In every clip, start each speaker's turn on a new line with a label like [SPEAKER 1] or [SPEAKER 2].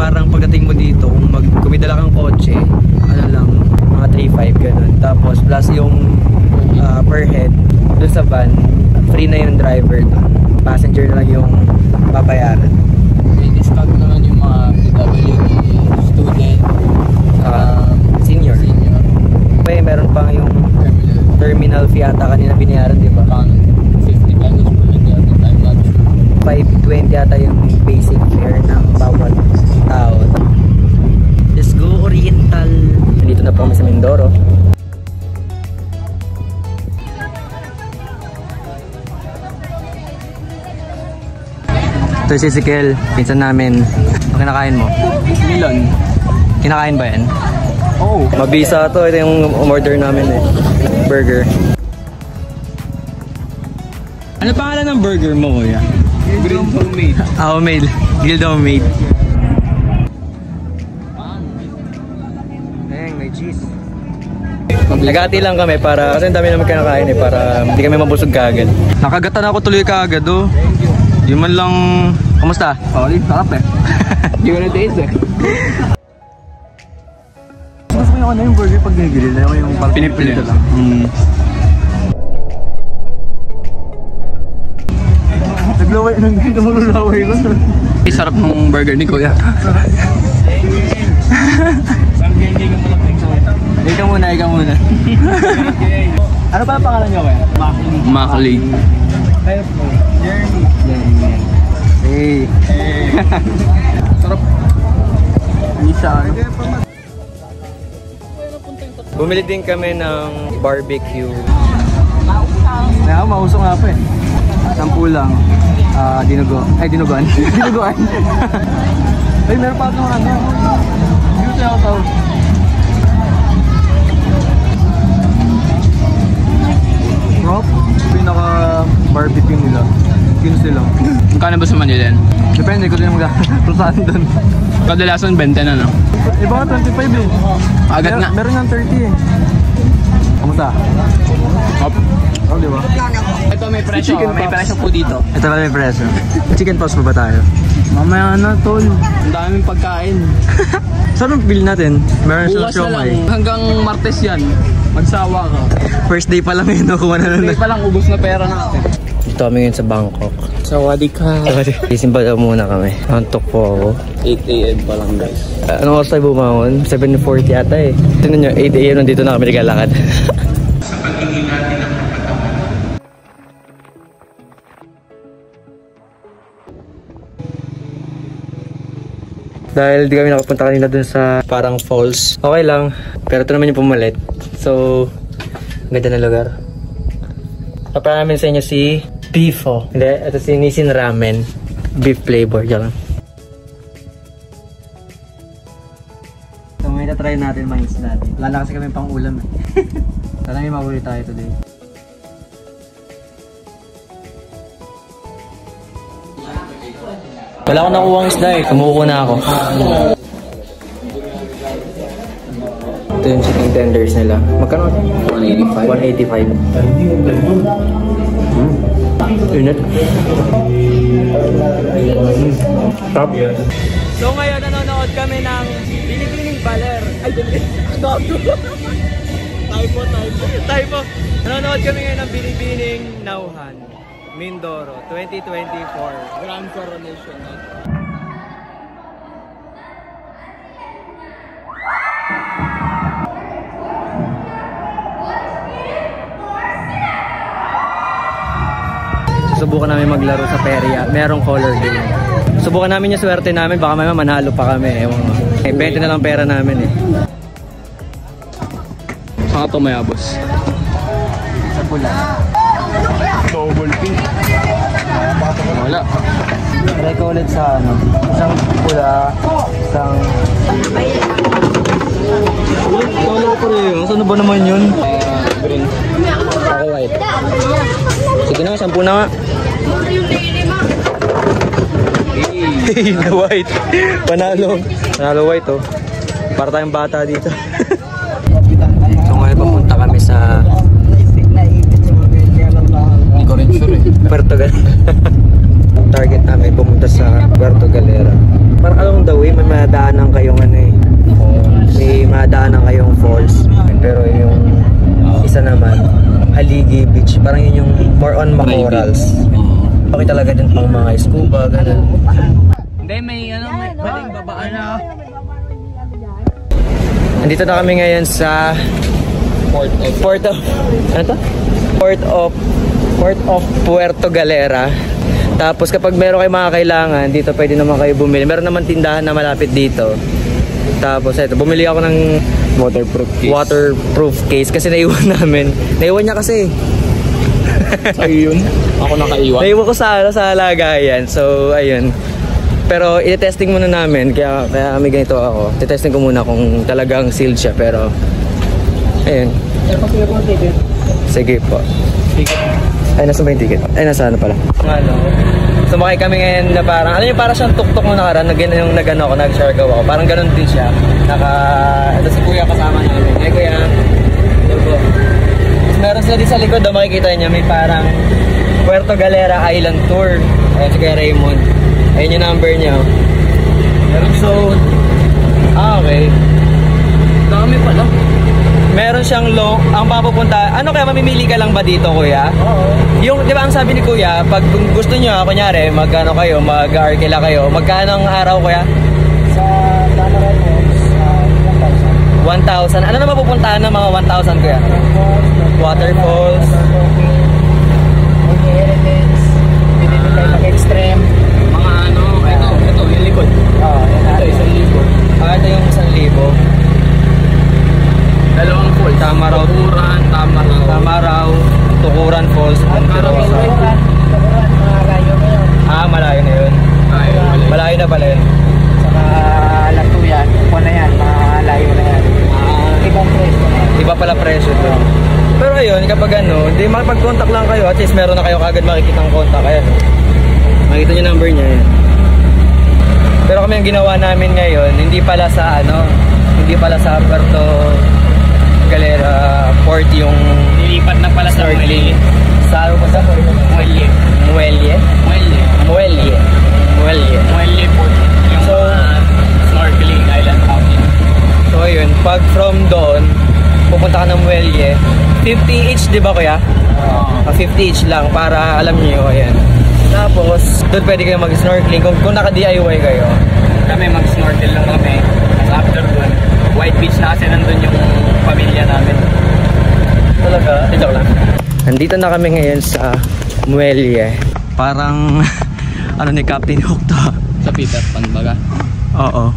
[SPEAKER 1] parang pagdating mo dito, kung may dala kang kotse, ano lang, mga 3.5 ganun. Tapos plus yung per head dun sa van, free na yung driver doon. Passenger na lang yung babayaran.
[SPEAKER 2] Discount naman yung mga PWD student,
[SPEAKER 1] senior. May meron pang yung terminal fee ata kanina binayaran, di ba?
[SPEAKER 2] 50 pesos per head yata, I'm not sure.
[SPEAKER 1] 520 yata yung basic fare ng bawat tao. Let's go Oriental! Dito na po kami sa Mindoro. Ito si Kel, pinsan namin. Ano kinakain mo?
[SPEAKER 2] Milon.
[SPEAKER 1] Kinakain ba yan?
[SPEAKER 2] Oh.
[SPEAKER 1] Mabisa to, ito yung umorder namin eh. Burger. Ano pangalan ng burger mo, kuya?
[SPEAKER 2] Grilled homemade.
[SPEAKER 1] Homemade. Grilled homemade. Dang, may cheese. Nagati lang kami para, kasi ang dami naman kinakain eh, para hindi kami mabusog kaagad. Nakagatan ako tuloy kaagad oh. Di man lang, kumusta?
[SPEAKER 2] Sorry, sarap eh. Hindi ko na-taste eh.
[SPEAKER 1] Gusto ko yung ano yung burger pag ginigilil na yung parang
[SPEAKER 2] pinipili
[SPEAKER 1] lang. Naglaway, namululaway ko.
[SPEAKER 2] Sarap ng burger ni Kuya.
[SPEAKER 1] Ikaw muna. Ano pa ang pangalan niyo kaya?
[SPEAKER 2] Makali.
[SPEAKER 1] Jeremy. Hey.
[SPEAKER 2] Sarap. Hindi siya.
[SPEAKER 1] Bumili din kami ng barbecue. Kaya mausok nga pa eh. 10 lang. Dinuguan. Dinuguan. Ay, meron pa itong ano. Dito ako tawag. Rock, pinaka barbecue nila. 15 lang.
[SPEAKER 2] Magkano ba sa Manila yan?
[SPEAKER 1] Depende ko din kung saan doon.
[SPEAKER 2] Kadalasan 20 na, no?
[SPEAKER 1] Iba ka 25 eh.
[SPEAKER 2] Agad na.
[SPEAKER 1] Meron ng 30 eh. Kamusta?
[SPEAKER 2] Hop.
[SPEAKER 1] Oh, di ba?
[SPEAKER 2] Ito may presyo. May presyo po dito.
[SPEAKER 1] Ito ba may presyo? Chicken toast pa ba tayo?
[SPEAKER 2] Mamaya na, tol. Ang daming pagkain.
[SPEAKER 1] Saan ang bill natin? Meron
[SPEAKER 2] Bukas
[SPEAKER 1] siyang
[SPEAKER 2] na
[SPEAKER 1] siomay.
[SPEAKER 2] lang. Hanggang Martes yan. Magsawa ka.
[SPEAKER 1] First day pa lang yun, nakuha na nun.
[SPEAKER 2] Hindi pa lang ubos na pera natin.
[SPEAKER 1] Dito kami ngayon sa Bangkok.
[SPEAKER 2] Sawadee ka.
[SPEAKER 1] Isimba daw muna kami. Antok po ako.
[SPEAKER 2] 8 AM pa lang, guys.
[SPEAKER 1] Anong oras tayo bumangon? 7:40 ata eh. Tignan nyo, 8 AM nandito na kami naglalakad.
[SPEAKER 2] Sa pagiging natin ng
[SPEAKER 1] Dahil di kami nakapunta kanina dun sa parang falls. Okay lang. Pero ito naman yung pumalit. So, ganda na lugar. Papara namin sa inyo si Beefo. Hindi, ito si Nissin Ramen. Beef flavor. Diyan lang. So, may tatry natin mga isda natin. Wala na kasi kami pang ulam eh. Sana may mahuli tayo today. Wala akong nakuha ang isda eh. Kumukuha na ako. Ito yung chicken tenders nila. Magkano? 185. 185. Init. Top. So ngayon nanonood kami ng Binibining Baler. Ay, Typo. Nanonood kami ngayon ng Binibining Nauhan. Mindoro 2024
[SPEAKER 2] Grand Coronation.
[SPEAKER 1] Subukan namin maglaro sa Peria. Merong color game. Subukan namin yung swerte namin. Baka may manalo pa kami. Ewan mo. 20 na lang pera namin eh.
[SPEAKER 2] Saan ka tumayabos?
[SPEAKER 1] Sa pula.
[SPEAKER 2] Double pink. Wala.
[SPEAKER 1] Try ko ulit sa ano. Isang pula. Isang... Kala ko rin. Saan ba naman yun?
[SPEAKER 2] Green.
[SPEAKER 1] Ako white. Sige na, 10 na nga. Hey, na white. Panalo. Panalo white oh. Para tayong bata dito. So ngayon papunta kami sa...
[SPEAKER 2] Hindi ko rin sure eh.
[SPEAKER 1] Puerto Galera. Target namin pumunta sa Puerto Galera. parang along the way may madaanan kayong ano eh. May madaanan kayong falls. Pero yung isa naman, Haligi Beach. Parang yun yung more on Macorals. Okay talaga din pang mga scuba, ganun.
[SPEAKER 2] Hindi, may pwedeng babaan na.
[SPEAKER 1] Andito na kami ngayon sa Port of Puerto Galera. Tapos kapag meron kayo mga kailangan, dito pwede naman kayo bumili. Meron naman tindahan na malapit dito. Tapos ito, bumili ako ng waterproof case kasi naiwan namin. Naiwan niya kasi.
[SPEAKER 2] Sa'yo yun? Ako nakaiwan.
[SPEAKER 1] Naiwan ko sa lagayan. So, ayun. Pero i-testing muna namin. Kaya may ganito ako. I-testing ko muna kung talagang sealed siya. Pero, ayun. Sige po. Ay, nasa ba yung ticket? Ay, nasa ano pala? Ano? Sumakay kami ngayon na parang, ano yung parang siyang tuktok nung nakaraan, yung nag-ano ako, nag-Siargao ako. Parang ganun din siya. Ito si Kuya kasama namin. Ay, Kuya. Lugo. Meron sila din sa likod, makikita niya, may parang Puerto Galera Island Tour. Ayan si Kuya Raymond. Ayun yung number niya. So, okay. Dami pala. Meron siyang ang papupunta. Ano kaya, mamimili ka lang ba dito, Kuya? Oo. Yung, di ba ang sabi ni Kuya, pag gusto nyo, kunyari, mag-ano kayo, mag-arkila kayo, magkano ang araw, Kuya?
[SPEAKER 3] Sa Tamara Falls,
[SPEAKER 1] 1,000. Ano na mapupuntahan ng mga 1,000, Kuya? Waterfalls.
[SPEAKER 3] Heritage, pinili tayo mag-extreme.
[SPEAKER 2] Mga ano, ito, yung likod.
[SPEAKER 3] Oo,
[SPEAKER 2] Ito, 1,000.
[SPEAKER 1] Ito yung 1,000.
[SPEAKER 2] Dalawang falls.
[SPEAKER 1] Tamaraw. Tamaraw, Tukuran Falls, Monterosa.
[SPEAKER 3] Tukuran, malayo na yun.
[SPEAKER 1] Malayo na yun. Malayo na pala yun.
[SPEAKER 3] Saka Latuyan, kung na yan, malayo na yan. Ibang presyo na yan.
[SPEAKER 1] Iba pala presyo to. Pero ayun, kapag ano, di makipag-contact lang kayo. At least meron na kayo kagad makikita ang contact. Ayan. Makita nyo number niya yan. Pero kami ang ginawa namin ngayon, hindi pala sa Puerto Galera Port yung
[SPEAKER 2] Nilipat na pala sa
[SPEAKER 1] snorkeling. Sa ano ba sa Muelle
[SPEAKER 2] Port. Yung
[SPEAKER 1] So,
[SPEAKER 2] snorkeling island hopping.
[SPEAKER 1] So ayun, pag from doon pupunta ka ng Muelle, 50 each, di ba Kuya? 50 each lang para alam niyo, ayan. Tapos doon pwede kayo mag-snorkeling kung naka-DIY kayo.
[SPEAKER 2] Kami mag-snorkel lang kami. Tapos after doon, White Beach na kasi nandun yung pamilya namin.
[SPEAKER 1] Talaga? Ito lang. Nandito na kami ngayon sa Muelle. Parang ano ni Captain Hook to.
[SPEAKER 2] Sa Peter Pan baga.
[SPEAKER 1] Oo.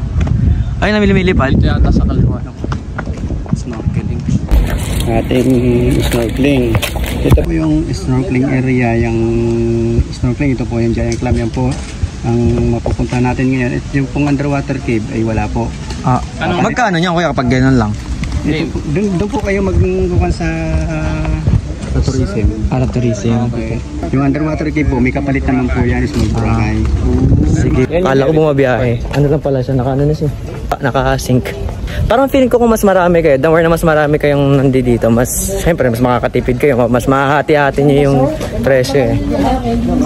[SPEAKER 1] Ay, namili-milipad.
[SPEAKER 2] Ito yata sa kaliwa ng snorkeling.
[SPEAKER 4] Ating snorkeling. Ito po yung snorkeling area, yung snorkeling, ito po yung Giant Clam, yan po ang mapupunta natin ngayon. At yung pong underwater cave ay wala po.
[SPEAKER 1] Magkano niya Kuya kapag gano'n lang?
[SPEAKER 4] Doon po kayo magkukuhan sa tourism.
[SPEAKER 1] Para tourism.
[SPEAKER 4] Okay. Yung underwater cave po, may kapalit naman po yan, small barangay.
[SPEAKER 1] Sige. Kala ko bumabiyahe. Ano lang pala siya, naka-ano na siya. Naka-sync. Parang feeling ko kung mas marami kayo, the more na mas marami kayong nandito, mas, siyempre, mas makakatipid kayo, mas makakati-hati nyo yung presyo eh.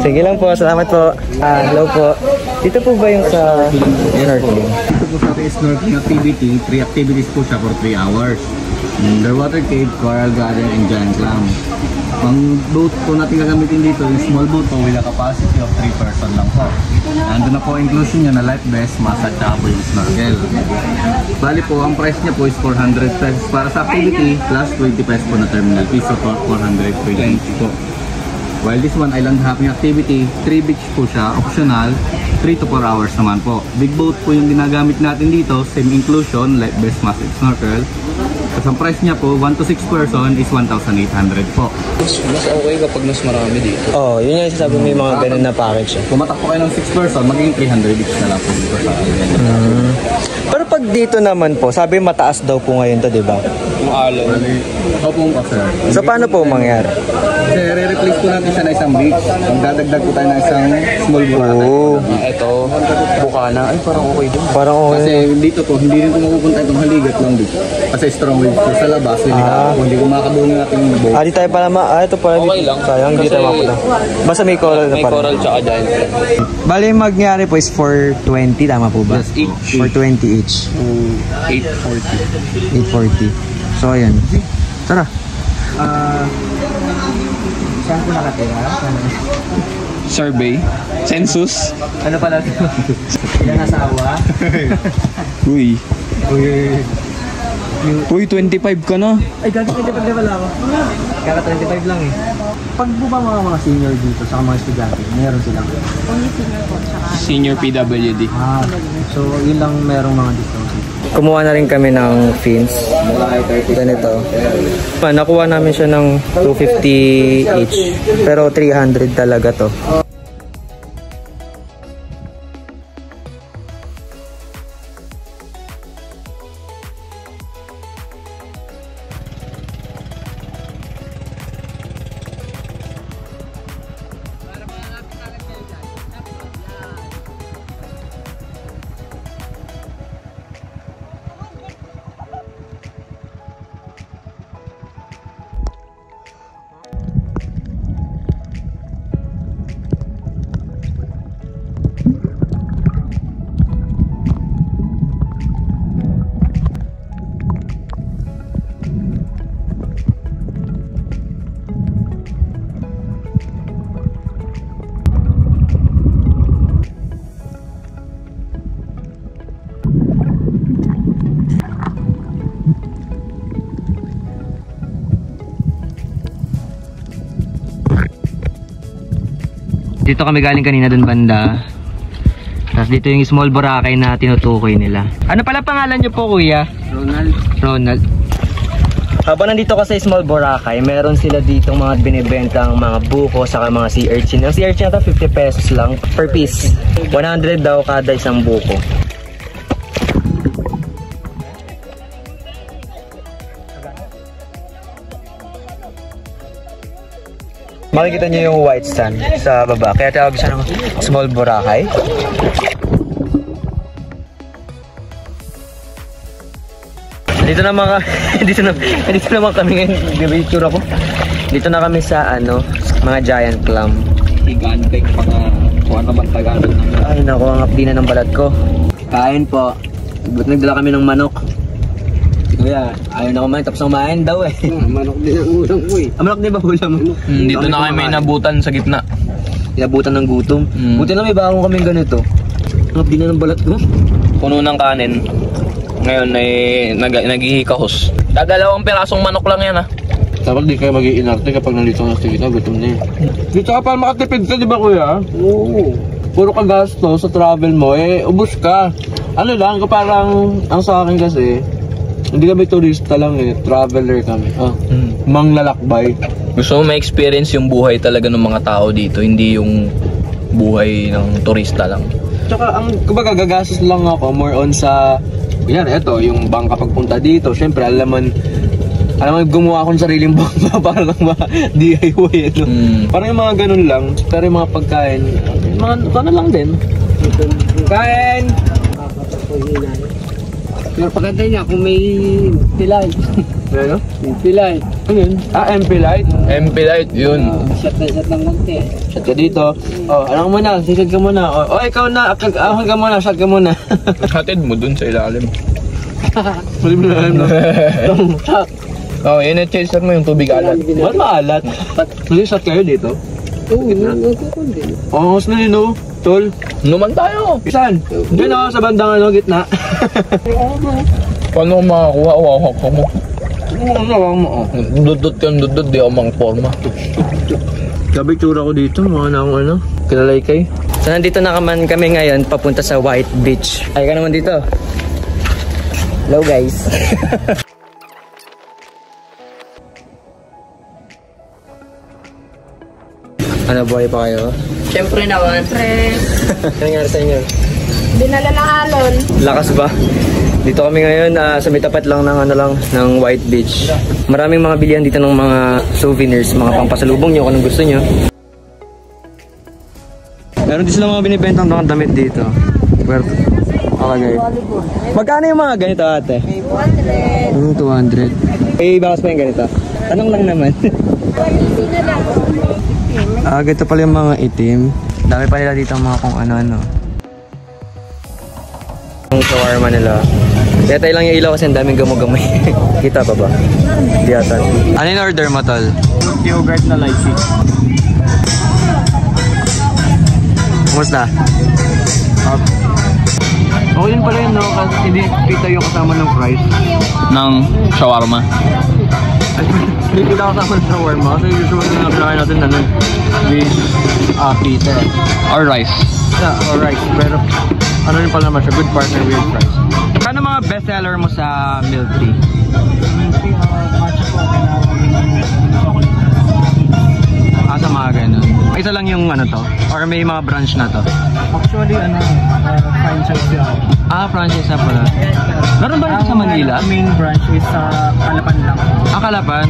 [SPEAKER 1] Sige lang po, salamat po. Hello po. Dito po ba yung sa snorkeling?
[SPEAKER 4] Ito po sa snorkeling activity, 3 activities po siya for 3 hours. Underwater cave, coral garden, and giant clam. Ang boat po natin gagamitin dito, yung small boat po with a capacity of 3 person lang po. Ando na po inclusion niya na life vest, massage, at po yung snorkel. Bali po, ang price niya po is 400 pesos para sa activity plus 20 pesos po na terminal fee, so 420 po. While this one, island hopping activity, 3 beach po siya, optional, 3 to 4 hours naman po. Big boat po yung ginagamit natin dito, same inclusion, life vest, massage, snorkel. Tapos ang price niya po, 1 to 6 person is 1,800 po.
[SPEAKER 2] Mas okay kapag mas marami dito.
[SPEAKER 1] Oh, yun yung sasabi may mga ganun na package.
[SPEAKER 4] Kumatak po kayo ng 6 person, magiging 300 each na lang po dito sa
[SPEAKER 1] Pero pag dito naman po, sabi mataas daw po ngayon to, di ba?
[SPEAKER 2] Yung alaw.
[SPEAKER 4] Opo po, sir.
[SPEAKER 1] So paano po mangyari?
[SPEAKER 4] Kasi re-replace po natin siya na isang beach. Magdadagdag po tayo ng isang small Boracay.
[SPEAKER 1] Oo.
[SPEAKER 2] Ito, Bukana. Ay, parang okay din.
[SPEAKER 1] Parang okay.
[SPEAKER 4] Kasi dito po, hindi rin po mapupunta itong Haligat Long Beach. Kasi strong wind po sa labas. Hindi ko makabuhin natin yung boat.
[SPEAKER 1] Di tayo pala ito pala
[SPEAKER 2] Okay lang.
[SPEAKER 1] sayang, hindi tayo mapunta. Basta may coral na
[SPEAKER 2] May
[SPEAKER 1] pala.
[SPEAKER 2] coral tsaka giant.
[SPEAKER 1] Bali, magyari po is for 20, tama po ba?
[SPEAKER 4] Yes, each.
[SPEAKER 1] For 20 each.
[SPEAKER 2] 840.
[SPEAKER 1] 840. So, ayan. Tara.
[SPEAKER 3] Saan po nakatira?
[SPEAKER 2] Survey. Census.
[SPEAKER 3] Ano pala ito? Ilang asawa?
[SPEAKER 2] Uy. Uy, 25 ka na.
[SPEAKER 3] Ay, gagi 25 na pala ako. Kaya 25 lang eh. Pag po ba mga senior dito sa mga estudyante, meron silang?
[SPEAKER 2] Senior PWD.
[SPEAKER 3] So yun lang merong mga discounts.
[SPEAKER 1] Kumuha na rin kami ng fins. Ganito. Nakuha namin siya ng 250 each. Pero 300 talaga to. Dito kami galing kanina dun banda. Tapos dito yung small Boracay na tinutukoy nila. Ano pala pangalan niyo po, kuya? Ronald. Habang nandito ka sa small Boracay, meron sila dito mga binibentang mga buko saka mga sea urchin. Ang sea urchin na 50 pesos lang per piece. 100 daw kada isang buko. Makikita niyo yung white sand sa baba. Kaya tawag siya ng small Boracay. Dito naman kami ngayon. Dito ko. Dito na kami sa mga giant clam.
[SPEAKER 2] Gigante mga kung ano man Tagalog ng.
[SPEAKER 1] Ay naku, ang hapdi na ng balat ko. Kain po. Nagdala kami ng manok. Kuya, ayaw na kumain, tapos kumain daw eh.
[SPEAKER 3] Manok din ang ulam mo eh.
[SPEAKER 1] Manok din ba ulam mo?
[SPEAKER 2] Dito na kayo may nabutan sa gitna.
[SPEAKER 1] Inabutan ng gutom. Buti na may bakong kaming ganito. Ang hapdi na ng balat ko.
[SPEAKER 2] Puno ng kanin. Ngayon ay naghihikahos. Dadalawang pirasong manok lang yan ah.
[SPEAKER 4] Dapat di kayo mag-iinarte kapag nandito ka sa kita, gutom na yun. Dito ka pa makatipid ka, di ba kuya?
[SPEAKER 3] Oo.
[SPEAKER 4] Puro ka gasto sa travel mo, ubos ka. Ano lang, parang ang sa akin kasi, hindi kami turista lang traveler kami. Manglalakbay.
[SPEAKER 2] Gusto mo ma-experience yung buhay talaga ng mga tao dito, hindi yung buhay ng turista lang.
[SPEAKER 4] Tsaka ang kumbaga gagastos lang ako more on sa eto yung bangka pagpunta dito. Syempre alam mo gumawa akong sariling bangka para lang ma-DIY Parang yung mga ganun lang, pero yung mga pagkain, mga ano lang din.
[SPEAKER 3] Kain! Pero pagkanta niya kung may pilay.
[SPEAKER 4] Ano?
[SPEAKER 3] May pilay.
[SPEAKER 4] Ano yun? MP Light?
[SPEAKER 2] MP Light, yun.
[SPEAKER 3] Shot ng konti.
[SPEAKER 4] Shot ka dito. Ano ka muna? Sisad ka muna. Ikaw na. Ahon ka muna. Shot ka muna.
[SPEAKER 2] Hatid mo dun sa ilalim.
[SPEAKER 4] Mali mo na alam na.
[SPEAKER 3] Shot.
[SPEAKER 2] Yun ang chaser mo yung tubig alat.
[SPEAKER 4] Ba't maalat? Mali shot kayo dito?
[SPEAKER 3] Oo, nagkukundi.
[SPEAKER 4] Mas na yun tol.
[SPEAKER 2] Numan tayo.
[SPEAKER 4] Saan? Diyan ako sa bandang gitna.
[SPEAKER 2] Paano ko makakuha? Wawak ko mo.
[SPEAKER 4] Dudot
[SPEAKER 2] Dudot, di ako mang forma.
[SPEAKER 4] Sabi tsura ko dito, mga na akong kilalay kay.
[SPEAKER 1] So nandito na kami ngayon papunta sa White Beach. Ay ka naman dito. Hello guys. Ano, buhay pa kayo?
[SPEAKER 5] Siyempre naman.
[SPEAKER 1] Ano nangyari sa inyo?
[SPEAKER 5] Dinala ng alon.
[SPEAKER 1] Lakas ba? Dito kami ngayon sa may tapat lang ng White Beach. Maraming mga bilihan dito ng mga souvenirs, mga pampasalubong nyo kung anong gusto nyo. Meron din silang mga binibentang damit dito. Puerto. Okay. Magkano yung mga ganito ate? 200. 200. Eh, bakas pa yung ganito. Tanong lang naman. Ganito pala yung mga itim. Dami pa nila dito mga kung ano-ano. Yung shawarma nila. Kaya tayo lang yung ilaw kasi ang daming gamogamay. Kita pa ba? Di ata. Ano yung order mo, tol?
[SPEAKER 3] Yogurt na lychee.
[SPEAKER 1] Kumusta?
[SPEAKER 3] Okay din pala yun, no? Kasi hindi kita yung kasama ng price.
[SPEAKER 2] Ng shawarma.
[SPEAKER 3] Hindi kita kasama ng shawarma. Kasi usually na kinain natin na with pita.
[SPEAKER 2] Or rice.
[SPEAKER 3] Yeah, alright. Pero ano rin pala naman siya, good partner with price.
[SPEAKER 1] Ano mga bestseller mo sa milk tea? Sa mga ganun. Isa lang yung ano to? Or may mga branch na to?
[SPEAKER 3] Actually, franchise yun.
[SPEAKER 1] Franchise na pala. Meron ba ito sa Manila?
[SPEAKER 3] Main branch is sa Calapan lang.
[SPEAKER 1] Calapan?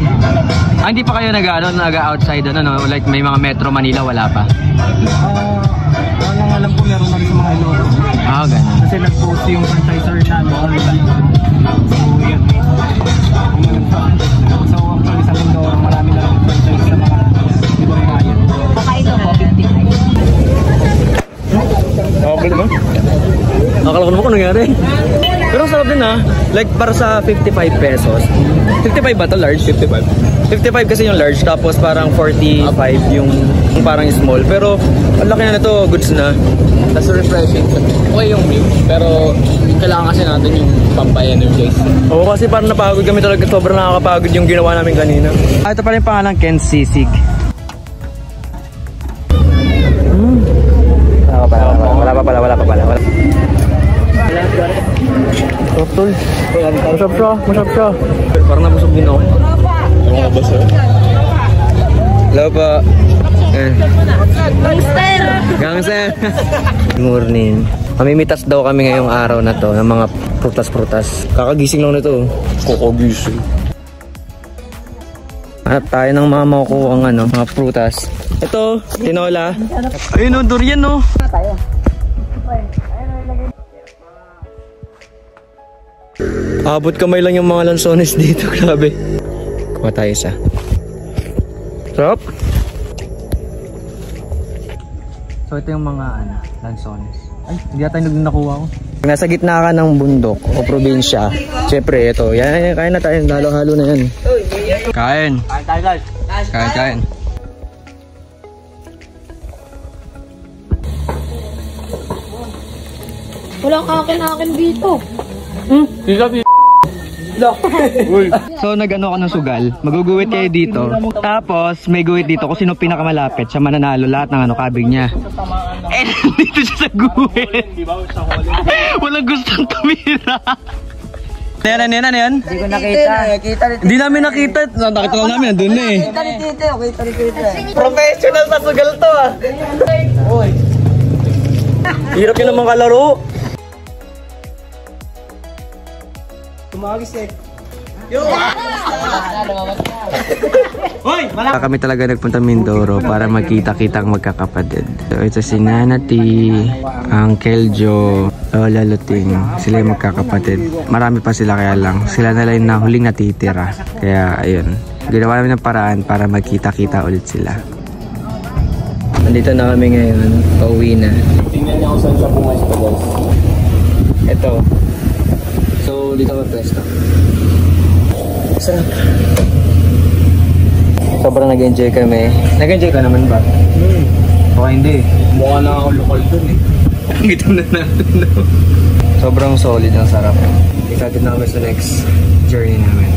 [SPEAKER 1] Hindi pa kayo nag-outside no? Like may mga Metro Manila, wala pa?
[SPEAKER 3] Walang alam ko meron na rin sa mga Iloro.
[SPEAKER 1] Ganun.
[SPEAKER 3] Kasi nag-post yung franchisor na online. So, yun. So, actually sa Mindoro, marami na rin franchise sa mga ibang bayan.
[SPEAKER 5] Kakain po, 55.
[SPEAKER 1] Okay naman? Akala ko naman kung nangyari. Pero ang sarap din Like para sa 55 pesos. 55 ba ito? Large? 55. 55 kasi yung large. Tapos parang 45 yung parang small. Pero ang laki na ito. Goods na.
[SPEAKER 2] That's refreshing. Okay yung milk, pero kailangan kasi natin yung pampaenergize.
[SPEAKER 1] Oo, kasi parang napagod kami talaga. Sobrang nakakapagod yung ginawa namin kanina. Ito pala yung pangalan, Ken Sisig. Wala pa pala. Sarap tol. Masarap siya. Parang nabusog din ako. Hello po. Gangster. Good morning. Mamimitas daw kami ngayong araw na to ng mga prutas-prutas. Kakagising lang nito. Kakagising. Hanap tayo ng mga makukuha ang mga prutas. Ito, tinola. Ayun durian Abot kamay lang yung mga lansones dito, grabe. Kuha tayo isa. Sarap. So ito yung mga lansones. Ay, hindi ata yung nakuha ko. Nasa gitna ka ng bundok o probinsya. Siyempre ito, yan, kain na tayo. Halo-halo na yan. Kain. Kain.
[SPEAKER 5] Walang akin dito.
[SPEAKER 1] So nag-ano ka ng sugal, maguguwit kayo dito. Tapos may guwit dito kung sino pinakamalapit, siya mananalo lahat ng kabig niya. Eh dito siya sa guwit. Walang gustong tumira. Ano yan?
[SPEAKER 6] Hindi ko nakita.
[SPEAKER 1] Hindi namin nakita. Nakita lang namin, nandun na eh.
[SPEAKER 6] Kita ni Tito.
[SPEAKER 1] Professional sa sugal to Hirap yun naman kalaro. Kami talaga nagpunta Mindoro para magkita-kita ang magkakapatid. So ito si Nana T, Uncle Joe, Lola Luting. Sila yung magkakapatid. Marami pa sila kaya lang. Sila na lang na huling natitira. Kaya ayun. Ginawa namin ng paraan para magkita-kita ulit sila. Nandito na kami ngayon. Pauwi na.
[SPEAKER 2] Tingnan niyo kung saan siya pumesto, guys.
[SPEAKER 1] Ito. So dito kami pwesto. Sarap. Sobrang nag-enjoy kami. Nag-enjoy ka naman ba?
[SPEAKER 3] Baka hindi.
[SPEAKER 2] Mukha na ako lokal dun
[SPEAKER 1] Ito na natin. Sobrang solid ang sarap. Excited na kami sa next journey namin.